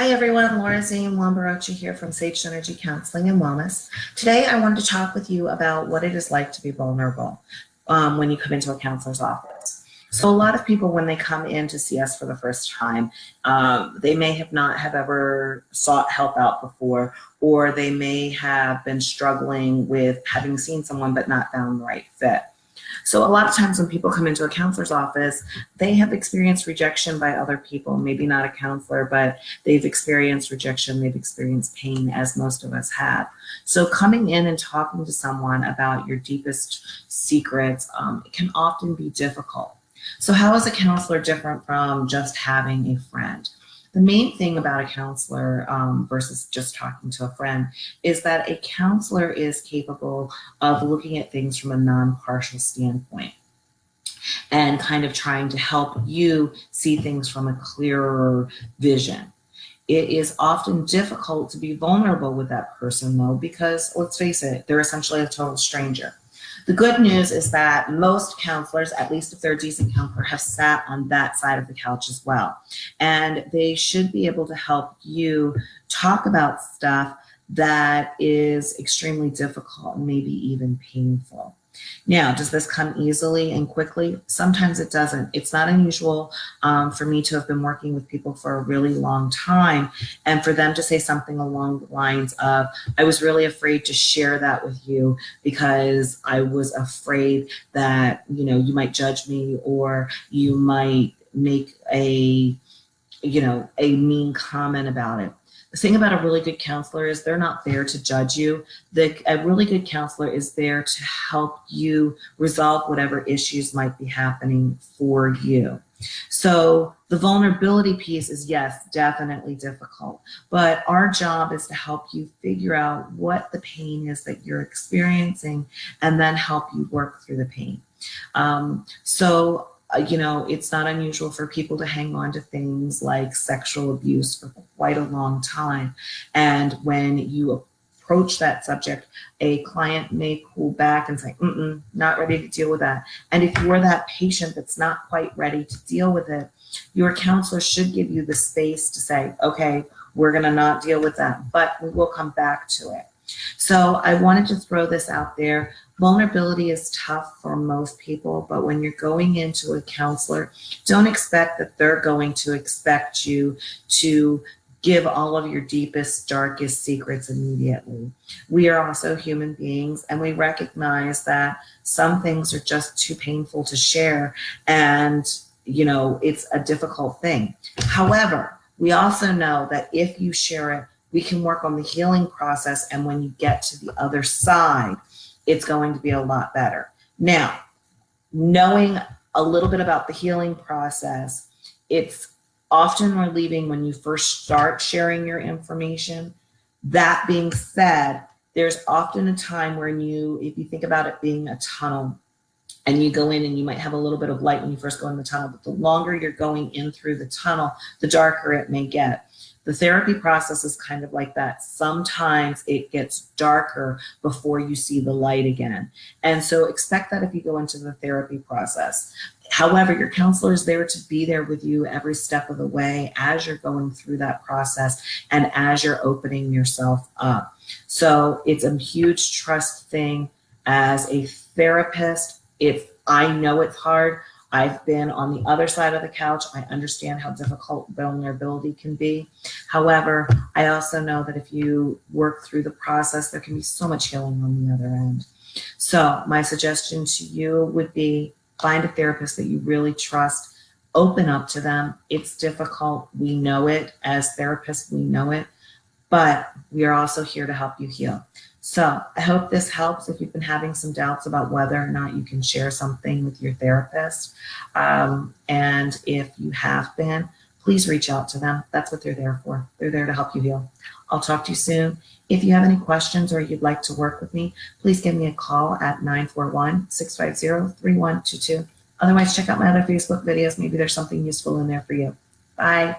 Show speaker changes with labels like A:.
A: Hi everyone, Laura Zane Lambarochi here from Sage Energy Counseling and Wellness. Today I wanted to talk with you about what it is like to be vulnerable when you come into a counselor's office. So a lot of people, when they come in to see us for the first time, they may have not have ever sought help out before, or they may have been struggling with having seen someone but not found the right fit. So a lot of times when people come into a counselor's office, they have experienced rejection by other people, maybe not a counselor, but they've experienced rejection, they've experienced pain, as most of us have. So coming in and talking to someone about your deepest secrets, it can often be difficult. So how is a counselor different from just having a friend? The main thing about a counselor versus just talking to a friend is that a counselor is capable of looking at things from a non-partial standpoint and kind of trying to help you see things from a clearer vision. It is often difficult to be vulnerable with that person though, because let's face it, they're essentially a total stranger. The good news is that most counselors, at least if they're a decent counselor, have sat on that side of the couch as well. And they should be able to help you talk about stuff that is extremely difficult, maybe even painful. Now, does this come easily and quickly? Sometimes it doesn't. It's not unusual for me to have been working with people for a really long time and for them to say something along the lines of, I was really afraid to share that with you because I was afraid that, you might judge me or you might make a mean comment about it. The thing about a really good counselor is they're not there to judge you. A really good counselor is there to help you resolve whatever issues might be happening for you. So the vulnerability piece is, yes, definitely difficult, but our job is to help you figure out what the pain is that you're experiencing and then help you work through the pain. It's not unusual for people to hang on to things like sexual abuse for quite a long time. And when you approach that subject, a client may pull back and say, not ready to deal with that. And if you're that patient that's not quite ready to deal with it, your counselor should give you the space to say, okay, we're going to not deal with that, but we will come back to it. So I wanted to throw this out there. Vulnerability is tough for most people, but when you're going into a counselor, don't expect that they're going to expect you to give all of your deepest, darkest secrets immediately. We are also human beings, and we recognize that some things are just too painful to share, and it's a difficult thing. However, we also know that if you share it, we can work on the healing process, and when you get to the other side, it's going to be a lot better. Now, knowing a little bit about the healing process, it's often relieving when you first start sharing your information. That being said, there's often a time when if you think about it being a tunnel, and you go in and you might have a little bit of light when you first go in the tunnel, but the longer you're going in through the tunnel, the darker it may get. The therapy process is kind of like that. Sometimes it gets darker before you see the light again. And so expect that if you go into the therapy process. However, your counselor is there to be there with you every step of the way as you're going through that process and as you're opening yourself up. So it's a huge trust thing. As a therapist, if I know it's hard, I've been on the other side of the couch. I understand how difficult vulnerability can be. However, I also know that if you work through the process, there can be so much healing on the other end. So my suggestion to you would be find a therapist that you really trust, open up to them. It's difficult. We know it. As therapists, we know it, but we are also here to help you heal. So I hope this helps if you've been having some doubts about whether or not you can share something with your therapist. And if you have been, please reach out to them. That's what they're there for. They're there to help you heal. I'll talk to you soon. If you have any questions or you'd like to work with me, please give me a call at 941-650-3122. Otherwise, check out my other Facebook videos. Maybe there's something useful in there for you. Bye.